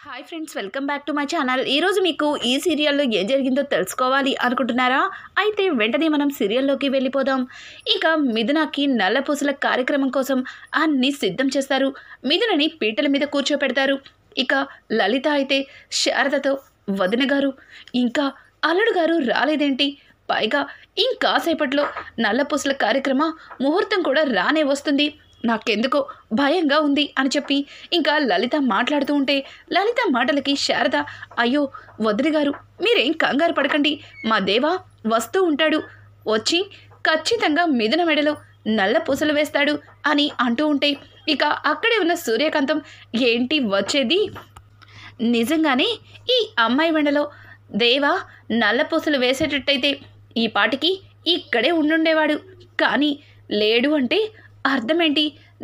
Hi friends, welcome back to my channel. ఈరోజు మీకు ఈ సీరియల్లో ఏం జరిగిందో తెలుసుకోవాలి అనుకుంటున్నారా? అయితే వెంటనే మనం సీరియల్లోకి వెళ్ళిపోదాం. ఇక మిథునకి నల్లపూసల కార్యక్రమం కోసం అన్నీ సిద్ధం చేస్తారు. మిథునని పీటల మీద కూర్చోపెడతారు. ఇక లలిత అయితే శారదతో, వదిన గారు ఇంకా అల్లుడు గారు రాలేదేంటి, పైగా ఇంకాసేపట్లో నల్లపూసల కార్యక్రమ ముహూర్తం కూడా రానే వస్తుంది, నాకెందుకో భయంగా ఉంది అని చెప్పి ఇంకా లలిత మాట్లాడుతూ ఉంటే, లలిత మాటలకి శారద, అయ్యో వదిన గారు మీరేం కంగారు పడకండి, మా దేవా వస్తూ ఉంటాడు, వచ్చి ఖచ్చితంగా మిథున మెడలో నల్ల పూసలు వేస్తాడు అని అంటూ ఉంటే, ఇక అక్కడే ఉన్న సూర్యకాంతం, ఏంటి వచ్చేది, నిజంగానే ఈ అమ్మాయి వెండలో దేవా నల్ల పూసలు వేసేటట్టయితే ఈ పాటికి ఇక్కడే ఉండుండేవాడు, కానీ లేడు అంటే అర్థమేంటి,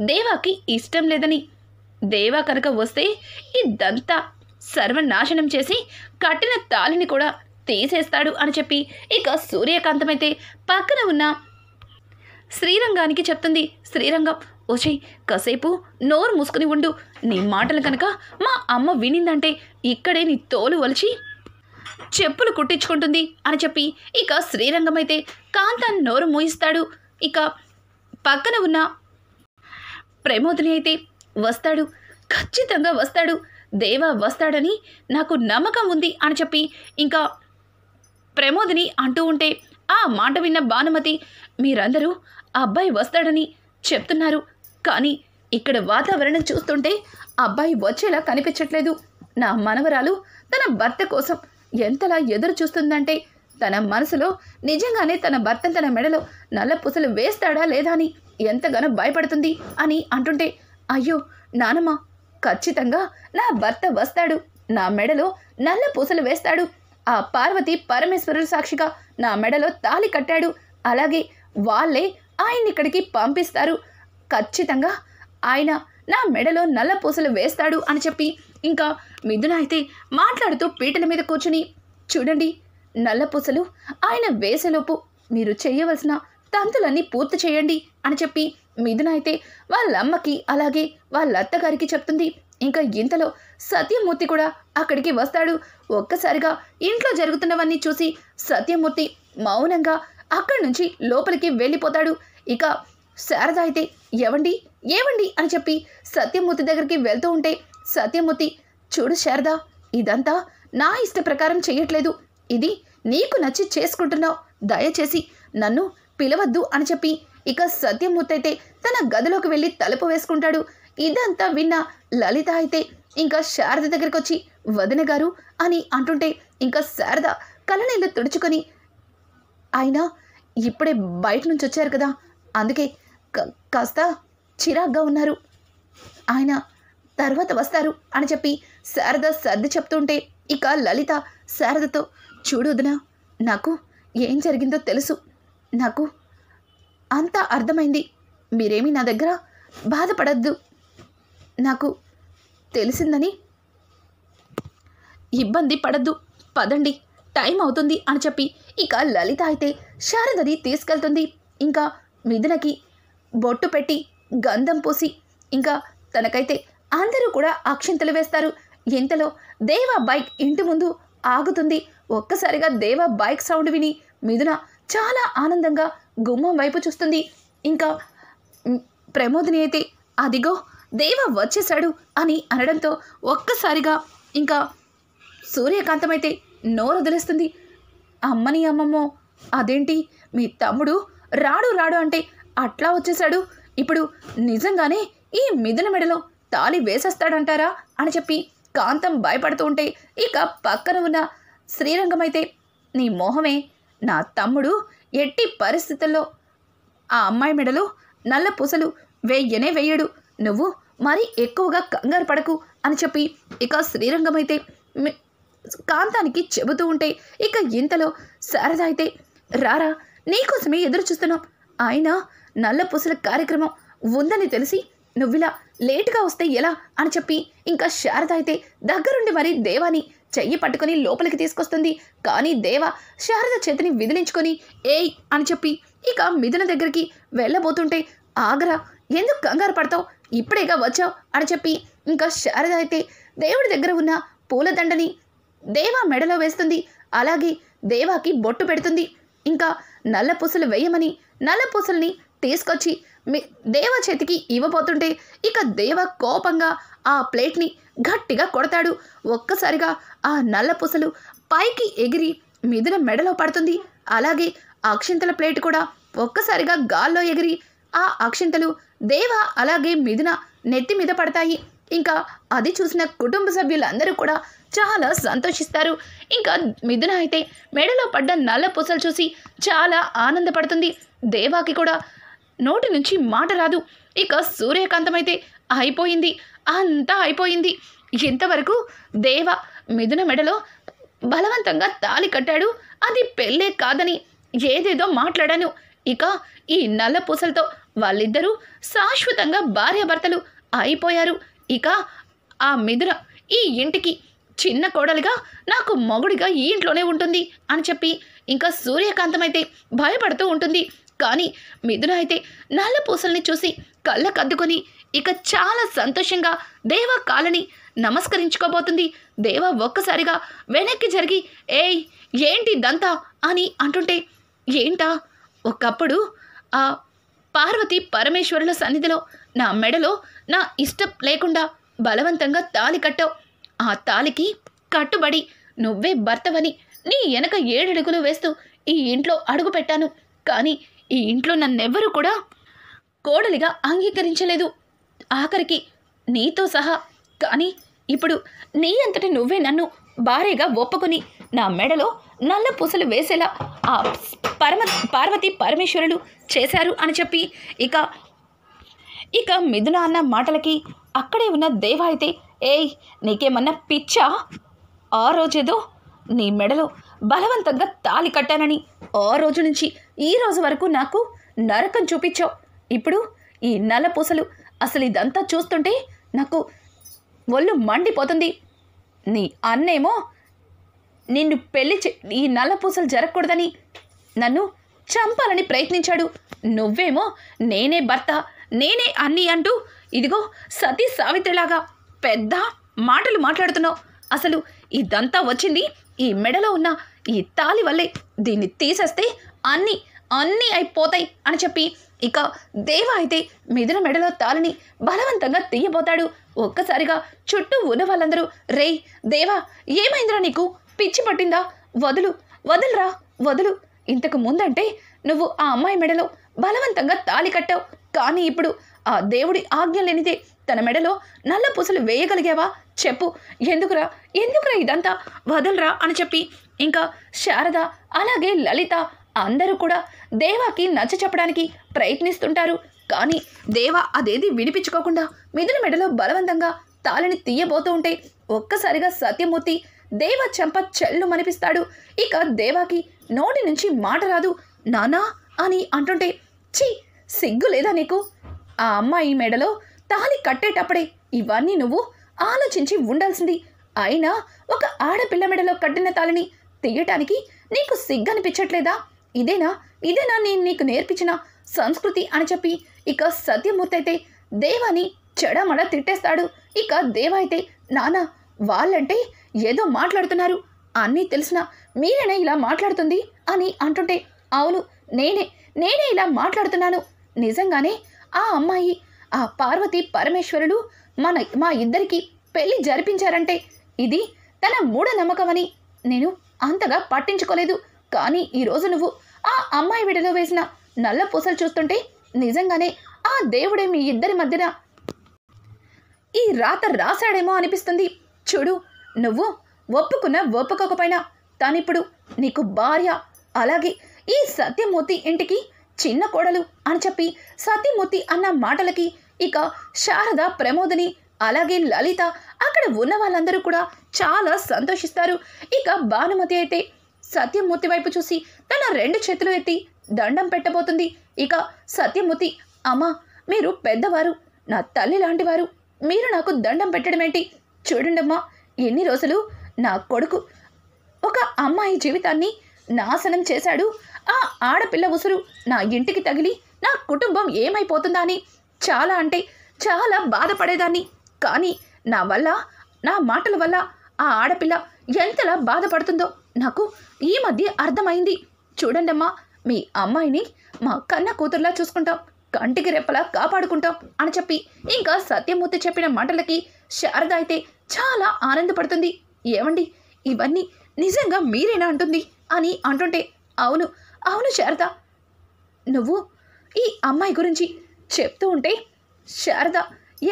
దేవాకి ఇష్టం లేదని, దేవా కనుక వస్తే ఇదంతా సర్వనాశనం చేసి కట్టిన తాళిని కూడా తీసేస్తాడు అని చెప్పి ఇక సూర్యకాంతమైతే పక్కన ఉన్న శ్రీరంగానికి చెప్తుంది. శ్రీరంగం, ఓచే కాసేపు నోరు మూసుకుని ఉండు, నీ మాటలు కనుక మా అమ్మ వినిందంటే ఇక్కడే నీ తోలు వలిచి చెప్పులు కుట్టించుకుంటుంది అని చెప్పి ఇక శ్రీరంగం అయితే కాంతాన్ని నోరు మూయిస్తాడు. ఇక పక్కన ఉన్న ప్రమోదిని అయితే వస్తాడు, ఖచ్చితంగా వస్తాడు, దేవా వస్తాడని నాకు నమ్మకం ఉంది అని చెప్పి ఇంకా ప్రమోదిని అంటూ ఉంటే, ఆ మాట విన్న భానుమతి, మీరందరూ అబ్బాయి వస్తాడని చెప్తున్నారు, కానీ ఇక్కడ వాతావరణం చూస్తుంటే అబ్బాయి వచ్చేలా కనిపించట్లేదు, నా మనవరాలు తన భర్త కోసం ఎంతలా ఎదురు చూస్తుందంటే తన మనసులో నిజంగానే తన భర్త తన మెడలో నల్ల పూసలు వేస్తాడా లేదా అని ఎంతగానో భయపడుతుంది అని అంటుంటే, అయ్యో నానమ్మ, ఖచ్చితంగా నా భర్త వస్తాడు, నా మెడలో నల్ల పూసలు వేస్తాడు, ఆ పార్వతి పరమేశ్వరుడు సాక్షిగా నా మెడలో తాళి కట్టాడు, అలాగే వాళ్ళే ఆయన్ని ఇక్కడికి పంపిస్తారు, ఖచ్చితంగా ఆయన నా మెడలో నల్ల పూసలు వేస్తాడు అని చెప్పి ఇంకా మిథున అయితే మాట్లాడుతూ పీటల మీద కూర్చుని, చూడండి నల్ల పూసలు ఆయన వేసేలోపు మీరు చేయవలసిన తంతులన్నీ పూర్తి చేయండి అని చెప్పి మిథున అయితే వాళ్ళ అమ్మకి అలాగే వాళ్ళ అత్తగారికి చెప్తుంది. ఇంకా ఇంతలో సత్యమూర్తి కూడా అక్కడికి వస్తాడు. ఒక్కసారిగా ఇంట్లో జరుగుతున్నవన్నీ చూసి సత్యమూర్తి మౌనంగా అక్కడి నుంచి లోపలికి వెళ్ళిపోతాడు. ఇక శారద అయితే ఏవండి ఏవండి అని చెప్పి సత్యమూర్తి దగ్గరికి వెళ్తూ ఉంటే, సత్యమూర్తి, చూడు శారద, ఇదంతా నా ఇష్ట ప్రకారం చెయ్యట్లేదు, ఇది నీకు నచ్చి చేసుకుంటున్నావు, దయచేసి నన్ను పిలవద్దు అని చెప్పి ఇక సత్యమూర్తి అయితే తన గదిలోకి వెళ్ళి తలుపు వేసుకుంటాడు. ఇదంతా విన్న లలిత అయితే ఇంకా శారద దగ్గరికి వచ్చి, వదిన గారు అని అంటుంటే ఇంకా శారద కళ్ళనీళ్ళు తుడుచుకొని, ఆయన ఇప్పుడే బయట నుంచి వచ్చారు కదా, అందుకే కాస్త చిరాగ్గా ఉన్నారు, ఆయన తర్వాత వస్తారు అని చెప్పి శారద సర్ది చెప్తుంటే, ఇక లలిత శారదతో, చూడు వదినా, నాకు ఏం జరిగిందో తెలుసు, నాకు అంతా అర్థమైంది, మీరేమీ నా దగ్గర బాధపడద్దు, నాకు తెలిసిందని ఇబ్బంది పడద్దు, పదండి టైం అవుతుంది అని చెప్పి ఇక లలిత అయితే శారదని తీసుకెళ్తుంది. ఇంకా మిథునకి బొట్టు పెట్టి గంధం పూసి ఇంకా తనకైతే అందరూ కూడా అక్షింతలు వేస్తారు. ఇంతలో దేవా బైక్ ఇంటి ముందు ఆగుతుంది. ఒక్కసారిగా దేవా బైక్ సౌండ్ విని మిథున చాలా ఆనందంగా గుమ్మం వైపు చూస్తుంది. ఇంకా ప్రమోదిని అయితే, అదిగో దేవా వచ్చేశాడు అని అనడంతో ఒక్కసారిగా ఇంకా సూర్యకాంతం అయితే నోరు వదిలేస్తుంది. అమ్మని అమ్మమ్మో, అదేంటి మీ తమ్ముడు రాడు రాడు అంటే అట్లా వచ్చేశాడు, ఇప్పుడు నిజంగానే ఈ మిథున మెడలో తాళి వేసేస్తాడంటారా అని చెప్పి కాంతం భయపడుతూ ఉంటే, ఇక పక్కన ఉన్న శ్రీరంగం అయితే, నీ మోహమే, నా తమ్ముడు ఎట్టి పరిస్థితుల్లో ఆ అమ్మాయి మెడలో నల్ల పూసలు వేయనే వేయడు, నువ్వు మరీ ఎక్కువగా కంగారు పడకు అని చెప్పి ఇక శ్రీరంగం అయితే కాంతానికి చెబుతూ ఉంటే, ఇక ఇంతలో శారద అయితే, రారా నీకోసమే ఎదురు చూస్తున్నాం, ఆయన నల్ల పూసల కార్యక్రమం ఉందని తెలిసి నువ్విలా లేటుగా వస్తే ఎలా అని చెప్పి ఇంకా శారద అయితే దగ్గరుండి మరి దేవాని చెయ్యి పట్టుకొని లోపలికి తీసుకొస్తుంది. కానీ దేవ శారద చేతిని విదిలించుకొని, ఏయ్ అని చెప్పి ఇక మిథున దగ్గరికి వెళ్ళబోతుంటే, ఆగరా, ఎందుకు కంగారు పడతావు, ఇప్పుడేగా వచ్చావు అని చెప్పి ఇంకా శారద అయితే దేవుడి దగ్గర ఉన్న పూలదండని దేవా మెడలో వేస్తుంది. అలాగే దేవాకి బొట్టు పెడుతుంది. ఇంకా నల్ల పూసలు వేయమని నల్ల పూసల్ని తీసుకొచ్చి దేవా చేతికి ఇవ్వబోతుంటే ఇక దేవ కోపంగా ఆ ప్లేట్ని గట్టిగా కొడతాడు. ఒక్కసారిగా ఆ నల్ల పూసలు పైకి ఎగిరి మిథున మెడలో పడుతుంది. అలాగే అక్షింతల ప్లేట్ కూడా ఒక్కసారిగా గాల్లో ఎగిరి ఆ అక్షింతలు దేవ అలాగే మిథున నెత్తి మీద పడతాయి. ఇంకా అది చూసిన కుటుంబ సభ్యులందరూ కూడా చాలా సంతోషిస్తారు. ఇంకా మిథున అయితే మెడలో పడ్డ నల్ల పూసలు చూసి చాలా ఆనందపడుతుంది. దేవాకి కూడా నోటి నుంచి మాట రాదు. ఇక సూర్యకాంతమైతే అయిపోయింది, అంతా అయిపోయింది. ఇంతవరకు దేవ మిథున మెడలో బలవంతంగా తాళి కట్టాడు. అది పెళ్ళే కాదని ఏదేదో మాట్లాడాను. ఇక ఈ నల్ల పూసలతో వాళ్ళిద్దరూ శాశ్వతంగా భార్యాభర్తలు అయిపోయారు. ఇక ఆ మిథున ఈ ఇంటికి చిన్న కోడలిగా నాకు మొగుడిగా ఈ ఇంట్లోనే ఉంటుంది అని చెప్పి ఇంకా సూర్యకాంతమైతే భయపడుతూ ఉంటుంది. కానీ మిథున అయితే నల్ల పూసల్ని చూసి కళ్ళకద్దుకొని ఇక చాలా సంతోషంగా దేవ కాలని నమస్కరించుకోబోతుంది. దేవ ఒక్కసారిగా వెనక్కి జరిగి ఏయ్ ఏంటి దంతా అని అంటుంటే, ఏంటా ఒకప్పుడు ఆ పార్వతి పరమేశ్వరుల సన్నిధిలో నా మెడలో నా ఇష్టం లేకుండా బలవంతంగా తాళి కట్టావు. ఆ తాళికి కట్టుబడి నువ్వే భర్తవని నీ వెనక 7 అడుగులు వేస్తూ ఈ ఇంట్లో అడుగు పెట్టాను. కానీ ఈ ఇంట్లో నన్నెవ్వరూ కూడా కోడలిగా అంగీకరించలేదు, ఆఖరికి నీతో సహా. కానీ ఇప్పుడు నీ అంతటి నువ్వే నన్ను భార్యగా ఒప్పుకొని నా మెడలో నల్ల పూసలు వేసేలా ఆ పార్వతి పరమేశ్వరులు చేశారు అని చెప్పి ఇక మిథున అన్న మాటలకి అక్కడే ఉన్న దేవ అయితే, ఏయ్ నీకేమన్నా పిచ్చా? ఆ రోజేదో నీ మెడలో బలవంతంగా తాళి కట్టానని ఆ రోజు నుంచి ఈ రోజు వరకు నాకు నరకం చూపించావు. ఇప్పుడు ఈ నల్ల పూసలు అసలు ఇదంతా చూస్తుంటే నాకు ఒళ్ళు మండిపోతుంది. నీ అన్నేమో నిన్ను ఈ నల్ల పూసలు జరగకూడదని నన్ను చంపాలని ప్రయత్నించాడు. నువ్వేమో నేనే భర్త, నేనే అన్ని అంటూ ఇదిగో సతీ సావిత్రిలాగా పెద్ద మాటలు మాట్లాడుతున్నావు. అసలు ఇదంతా వచ్చింది ఈ మెడలో ఉన్న ఈ తాళి వల్లే. దీన్ని తీసేస్తే అన్నీ అయిపోతాయి అని చెప్పి ఇక దేవ అయితే మిథున మెడలో తాళిని బలవంతంగా తీయబోతాడు. ఒక్కసారిగా చుట్టూ ఉన్న వాళ్ళందరూ, రేయ్ దేవా ఏమైందిరా, నీకు పిచ్చి పట్టిందా? వదులురా వదులు. ఇంతకు ముందంటే నువ్వు ఆ అమ్మాయి మెడలో బలవంతంగా తాళి కట్టావు. కానీ ఇప్పుడు ఆ దేవుడి ఆజ్ఞ లేనిదే తన మెడలో నల్ల పూసలు వేయగలిగావా? చెప్పు, ఎందుకురా ఇదంతా? వదలరా అని చెప్పి ఇంకా శారద అలాగే లలిత అందరూ కూడా దేవాకి నచ్చ చెప్పడానికి ప్రయత్నిస్తుంటారు. కానీ దేవ అదేది వినిపించుకోకుండా మిథున మెడలో బలవంతంగా తాళిని తీయబోతూ ఉంటే ఒక్కసారిగా సత్యమూర్తి దేవ చెంప చెల్లు మనిపిస్తాడు. ఇక దేవాకి నోటి నుంచి మాట రాదు. నానా అని అంటుంటే, ఛీ సిగ్గు లేదా నీకు? ఆ అమ్మాయి మెడలో తాళి కట్టేటప్పుడే ఇవన్నీ నువ్వు ఆలోచించి ఉండాల్సింది. అయినా ఒక ఆడపిల్ల మెడలో కట్టిన తాళిని తీయటానికి నీకు సిగ్గనిపించట్లేదా? ఇదేనా నేను నీకు నేర్పించిన సంస్కృతి అని చెప్పి ఇక సత్యమూర్తి అయితే దేవాని చెడమడ తిట్టేస్తాడు. ఇక దేవ అయితే, నానా వాళ్ళంటే ఏదో మాట్లాడుతున్నారు, అన్నీ తెలిసినా మీరేనా ఇలా మాట్లాడుతుంది అని అంటుంటే, అవును నేనే ఇలా మాట్లాడుతున్నాను. నిజంగానే ఆ అమ్మాయి ఆ పార్వతి పరమేశ్వరులు మా ఇద్దరికి పెళ్లి జరిపించారంటే ఇది తన మూఢనమ్మకమని నేను అంతగా పట్టించుకోలేదు. కానీ ఈరోజు నువ్వు ఆ అమ్మాయి విడలో వేసిన నల్ల పూసలు చూస్తుంటే నిజంగానే ఆ దేవుడే మీ ఇద్దరి మధ్యన ఈ రాత రాశాడేమో అనిపిస్తుంది. చూడు, నువ్వు ఒప్పుకోకపోయినా తానిప్పుడు నీకు భార్య, అలాగే ఈ సత్యమూర్తి ఇంటికి చిన్న కోడలు అని చెప్పి సత్యమూర్తి అన్న మాటలకి ఇక శారద, ప్రమోదిని అలాగే లలిత అక్కడ ఉన్న వాళ్ళందరూ కూడా చాలా సంతోషిస్తారు. ఇక భానుమతి అయితే సత్యమూర్తి వైపు చూసి తన 2 చేతులు ఎత్తి దండం పెట్టబోతుంది. ఇక సత్యమూర్తి, అమ్మా మీరు పెద్దవారు, నా తల్లి లాంటివారు, మీరు నాకు దండం పెట్టడమేంటి? చూడండమ్మా, ఎన్ని రోజులు నా కొడుకు ఒక అమ్మాయి జీవితాన్ని నాశనం చేశాడు. ఆ ఆడపిల్ల ఉసురు నా ఇంటికి తగిలి నా కుటుంబం ఏమైపోతుందా అని చాలా అంటే చాలా బాధపడేదాన్ని. కానీ నా వల్ల నా మాటల వల్ల ఆ ఆడపిల్ల ఎంతలా బాధపడుతుందో నాకు ఈ మధ్య అర్థమైంది. చూడండమ్మా, మీ అమ్మాయిని మా కన్న కూతురులా చూసుకుంటాం, కంటికి రెప్పలా కాపాడుకుంటాం అని చెప్పి ఇంకా సత్యమూర్తి చెప్పిన మాటలకి శారద అయితే చాలా ఆనందపడుతుంది. ఏమండి, ఇవన్నీ నిజంగా మీరేనా అంటుంది అని అంటుంటే, అవును అవును శారద, నువ్వు ఈ అమ్మాయి గురించి చెప్తూ ఉంటే శారద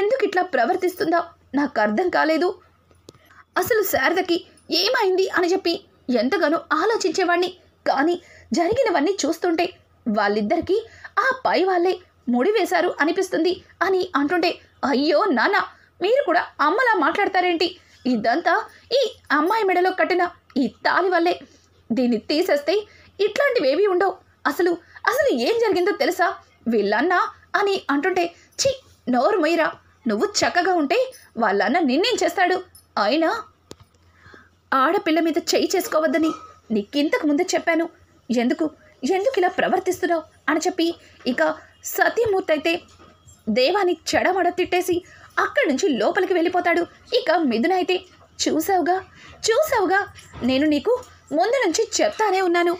ఎందుకు ఇట్లా ప్రవర్తిస్తుందో నాకు అర్థం కాలేదు. అసలు శారదకి ఏమైంది అని చెప్పి ఎంతగానో ఆలోచించేవాడిని. కానీ జరిగినవన్నీ చూస్తుంటే వాళ్ళిద్దరికీ ఆ పై వాళ్ళే ముడివేశారు అనిపిస్తుంది అని అంటుంటే, అయ్యో నాన్న, మీరు కూడా అమ్మలా మాట్లాడతారేంటి? ఇదంతా ఈ అమ్మాయి మెడలో కట్టిన ఈ తాళి వల్లే. దీన్ని తీసేస్తే ఇట్లాంటివేవీ ఉండవు. అసలు అసలు ఏం జరిగిందో తెలుసా వీళ్ళన్నా అని అంటుంటే, ఛీ, నోరు మొయ్యరా, నువ్వు చక్కగా ఉంటే వాళ్ళన్న నిన్నేం చేస్తాడు? అయినా ఆడపిల్ల మీద చేయి చేసుకోవద్దని నీకింతకు ముందు చెప్పాను. ఎందుకు ఎందుకు ఇలా ప్రవర్తిస్తున్నావు అని చెప్పి ఇక సత్యమూర్తి అయితే దేవాని చెడమడ తిట్టేసి అక్కడి నుంచి లోపలికి వెళ్ళిపోతాడు. ఇక మిథున అయితే, చూసావుగా నేను నీకు ముందు నుంచి చెప్తానే ఉన్నాను.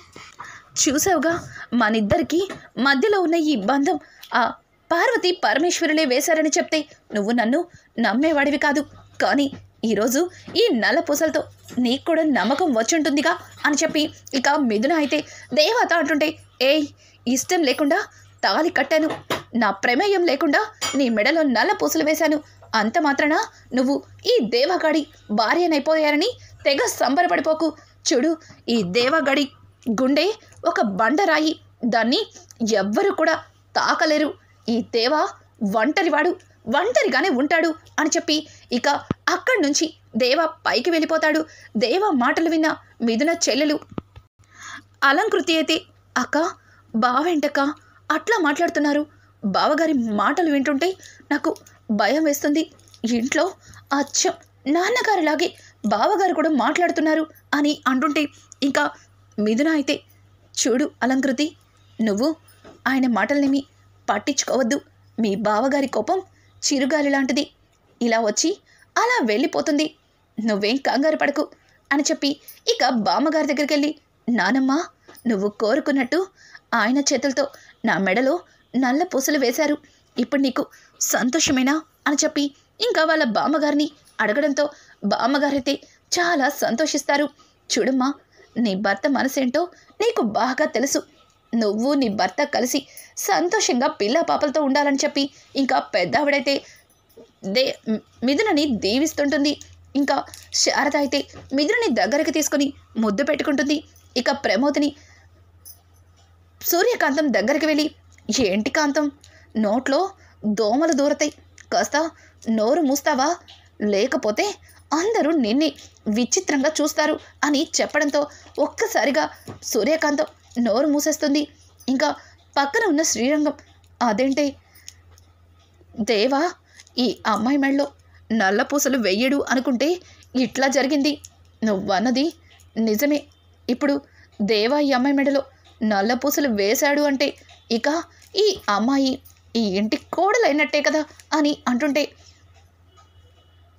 చూసావుగా, మనిద్దరికీ మధ్యలో ఉన్న ఈ బంధం ఆ పార్వతి పరమేశ్వరులే వేశారని చెప్తే నువ్వు నన్ను నమ్మేవాడివి కాదు. కానీ ఈరోజు ఈ నల్ల పూసలతో నీకు కూడా నమ్మకం వచ్చుంటుందిగా అని చెప్పి ఇక మిథున అయితే దేవత అంటుంటే, ఏయ్, ఇష్టం లేకుండా తాళి కట్టాను, నా ప్రమేయం లేకుండా నీ మెడలో నల్ల పూసలు వేశాను, అంత మాత్రాన నువ్వు ఈ దేవగాడి భార్యనైపోయారని తెగ సంబరపడిపోకు. చూడు, ఈ దేవగాడి గుండె ఒక బండరాయి, దాన్ని ఎవ్వరూ కూడా తాకలేరు. ఈ దేవ ఒంటరిగానే ఉంటాడు అని చెప్పి ఇక అక్కడి నుంచి దేవ పైకి వెళ్ళిపోతాడు. దేవ మాటలు విన్న మిథున చెల్లెలు అలంకృతి అయితే, అక్క, బావేంటక్క అట్లా మాట్లాడుతున్నారు? బావగారి మాటలు వింటుంటే నాకు భయం వేస్తుంది. ఇంట్లో అచ్చం నాన్నగారిలాగే బావగారు కూడా మాట్లాడుతున్నారు అని అంటుంటే ఇంకా మిథున అయితే, చూడు అలంకృతి, నువ్వు ఆయన మాటలనేమి పట్టించుకోవద్దు. మీ బావగారి కోపం చిరుగాలి లాంటిది, ఇలా వచ్చి అలా వెళ్ళిపోతుంది. నువ్వేం కంగారు పడకు అని చెప్పి ఇక బామ్మగారి దగ్గరికి వెళ్ళి, నానమ్మ, నువ్వు కోరుకున్నట్టు ఆయన చేతులతో నా మెడలో నల్ల పూసలు వేశారు, ఇప్పుడు నీకు సంతోషమేనా అని చెప్పి ఇంకా వాళ్ళ బామ్మగారిని అడగడంతో బామ్మగారైతే చాలా సంతోషిస్తారు. చూడమ్మా, నీ భర్త మనసేంటో నీకు బాగా తెలుసు. నువ్వు నీ భర్త కలిసి సంతోషంగా పిల్ల పాపలతో ఉండాలని చెప్పి ఇంకా పెద్దావిడైతే మిథునని దీవిస్తుంటుంది. ఇంకా శారద అయితే మిథునని దగ్గరికి తీసుకొని ముద్దు పెట్టుకుంటుంది. ఇక ప్రమోదిని సూర్యకాంతం దగ్గరికి వెళ్ళి, ఏంటి కాంతం, నోట్లో దోమలు దూరతాయి, కాస్త నోరు మూస్తావా, లేకపోతే అందరూ నిన్నే విచిత్రంగా చూస్తారు అని చెప్పడంతో ఒక్కసారిగా సూర్యకాంతం నోరు మూసేస్తుంది. ఇంకా పక్కన ఉన్న శ్రీరంగం, అదేంటే దేవా ఈ అమ్మాయి మెడలో నల్ల పూసలు వెయ్యడు అనుకుంటే ఇట్లా జరిగింది. నువ్వన్నది నిజమే. ఇప్పుడు దేవా ఈ అమ్మాయి మెడలో నల్ల పూసలు వేశాడు అంటే ఇక ఈ అమ్మాయి ఈ ఇంటి కోడలైనట్టే కదా అని అంటుంటే,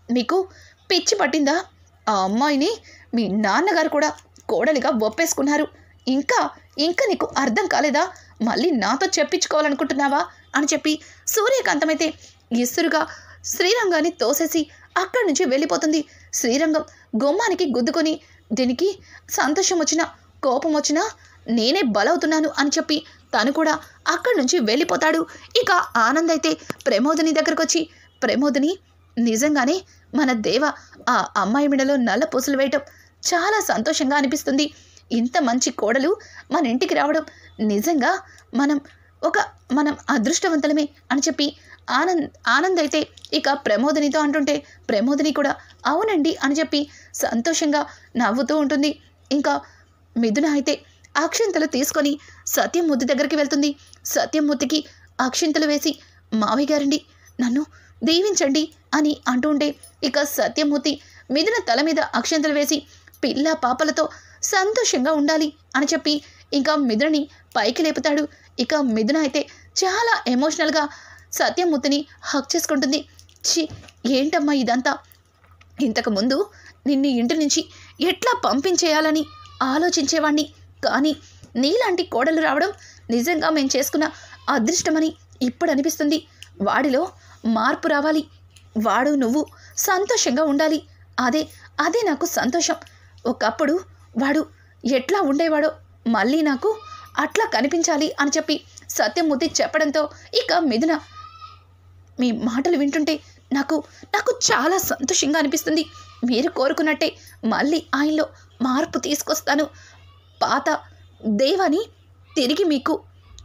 మీకు పిచ్చి పట్టిందా? ఆ అమ్మాయిని మీ నాన్నగారు కూడా కోడలిగా ఒప్పేసుకున్నారు. ఇంకా నీకు అర్థం కాలేదా? మళ్ళీ నాతో చెప్పించుకోవాలనుకుంటున్నావా అని చెప్పి సూర్యకాంతమైతే ఇసురుగా శ్రీరంగాన్ని తోసేసి అక్కడి నుంచి వెళ్ళిపోతుంది. శ్రీరంగం గుమ్మానికి గుద్దుకొని, దీనికి సంతోషం వచ్చినా కోపం వచ్చినా నేనే బలవుతున్నాను అని చెప్పి తను కూడా అక్కడి నుంచి వెళ్ళిపోతాడు. ఇక ఆనంద్ అయితే ప్రమోదిని దగ్గరకు వచ్చి, ప్రమోదిని, నిజంగానే మన దేవ ఆ అమ్మాయి మెడలో నల్ల పూసలు వేయటం చాలా సంతోషంగా అనిపిస్తుంది. ఇంత మంచి కోడలు మన ఇంటికి రావడం నిజంగా మనం అదృష్టవంతులమే అని చెప్పి ఆనంద్ అయితే ఇక ప్రమోదినితో అంటుంటే, ప్రమోదిని కూడా అవునండి అని చెప్పి సంతోషంగా నవ్వుతూ ఉంటుంది. ఇంకా మిథున అయితే అక్షింతలు తీసుకొని సత్యమూర్తి దగ్గరికి వెళ్తుంది. సత్యమూర్తికి అక్షింతలు వేసి, మావయ్య గారండి, నన్ను దీవించండి అని అంటూ ఉంటే ఇక సత్యమూర్తి మిథున తల మీద అక్షింతలు వేసి, పిల్ల పాపలతో సంతోషంగా ఉండాలి అని చెప్పి ఇంకా మిథునని పైకి లేపుతాడు. ఇక మిథున అయితే చాలా ఎమోషనల్గా సత్యమూర్తిని హక్ చేసుకుంటుంది. ఛీ, ఏంటమ్మా ఇదంతా, ఇంతకుముందు నిన్ను ఇంటి నుంచి ఎట్లా పంపించేయాలని ఆలోచించేవాణ్ణి. కానీ నీలాంటి కోడలు రావడం నిజంగా మేము చేసుకున్న అదృష్టమని ఇప్పుడు అనిపిస్తుంది. వాడిలో మార్పు రావాలి. వాడు నువ్వు సంతోషంగా ఉండాలి. అదే నాకు సంతోషం. ఒకప్పుడు వాడు ఎట్లా ఉండేవాడో మళ్ళీ నాకు అట్లా కనిపించాలి అని చెప్పి సత్యమూర్తి చెప్పడంతో ఇక మిథున, మీ మాటలు వింటుంటే నాకు చాలా సంతోషంగా అనిపిస్తుంది. మీరు కోరుకున్నట్టే మళ్ళీ ఆయనలో మార్పు తీసుకొస్తాను. పాత దేవాని తిరిగి మీకు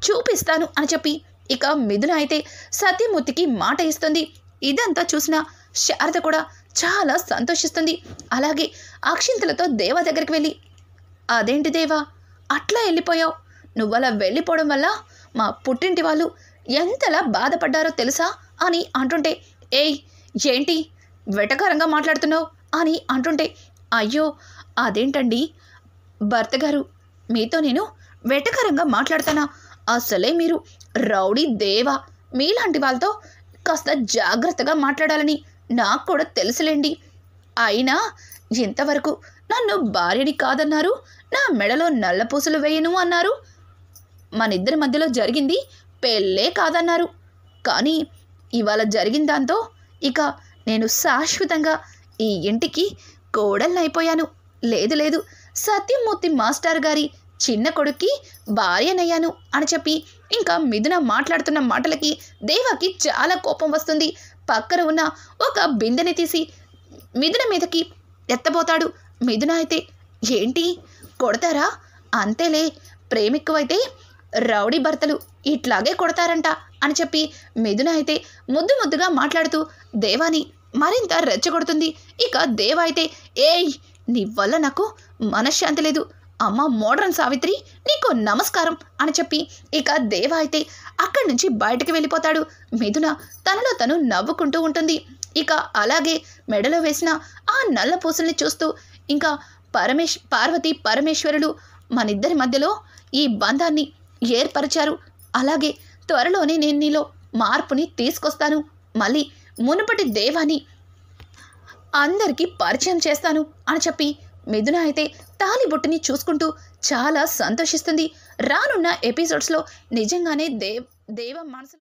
చూపిస్తాను అని చెప్పి ఇక మిథున అయితే సత్యమూర్తికి మాట ఇస్తుంది. ఇదంతా చూసిన శారద కూడా చాలా సంతోషిస్తుంది. అలాగే అక్షింతలతో దేవ దగ్గరికి వెళ్ళి, అదేంటి దేవా అట్లా వెళ్ళిపోయావు? నువ్వలా వెళ్ళిపోవడం వల్ల మా పుట్టింటి వాళ్ళు ఎంతలా బాధపడ్డారో తెలుసా అని అంటుంటే, ఏయ్ ఏంటి వెటకారంగా మాట్లాడుతున్నావు అని అంటుంటే, అయ్యో అదేంటండి భర్త గారు, మీతో నేను వెటకారంగా మాట్లాడతానా? అసలే మీరు రౌడీ దేవా. మీలాంటి వాళ్ళతో కాస్త జాగ్రత్తగా మాట్లాడాలని నాకు కూడా తెలుసులేండి. అయినా ఇంతవరకు నన్ను భార్యని కాదన్నారు, నా మెడలో నల్లపూసలు వేయను అన్నారు, మనిద్దరి మధ్యలో జరిగింది పెళ్ళే కాదన్నారు. కానీ ఇవాళ జరిగిన దాంతో ఇక నేను శాశ్వతంగా ఈ ఇంటికి కోడళ్ళైపోయాను. లేదు సత్యమూర్తి మాస్టర్ గారి చిన్న కొడుక్కి భార్యనయ్యాను అని చెప్పి ఇంకా మిథున మాట్లాడుతున్న మాటలకి దేవాకి చాలా కోపం వస్తుంది. పక్కన ఉన్న ఒక బిందెని తీసి మిథున మీదకి ఎత్తబోతాడు. మిథున అయితే, ఏంటి కొడతారా? అంతేలే, ప్రేమిక్కువైతే రౌడీ భర్తలు ఇట్లాగే కొడతారంట అని చెప్పి మిథున అయితే ముద్దుగా మాట్లాడుతూ దేవాని మరింత రెచ్చగొడుతుంది. ఇక దేవ అయితే, ఏయ్ నీ వల్ల నాకు మనశ్శాంతి లేదు. అమ్మ మోడ్రన్ సావిత్రి, నీకు నమస్కారం అని చెప్పి ఇక దేవ అయితే అక్కడి నుంచి బయటికి వెళ్ళిపోతాడు. మిథున తనలో తను నవ్వుకుంటూ ఉంటుంది. ఇక అలాగే మెడలో వేసిన ఆ నల్ల పూసల్ని చూస్తూ ఇంకా పార్వతి పరమేశ్వరులు మనిద్దరి మధ్యలో ఈ బంధాన్ని ఏర్పరిచారు. అలాగే త్వరలోనే నేను నీలో మార్పుని తీసుకొస్తాను. మళ్ళీ మునుపటి దేవాని అందరికీ పరిచయం చేస్తాను అని చెప్పి మిథున అయితే తాలిబొట్టుని చూసుకుంటూ చాలా సంతోషిస్తుంది. రానున్న ఎపిసోడ్స్లో నిజంగానే దేవ మనసు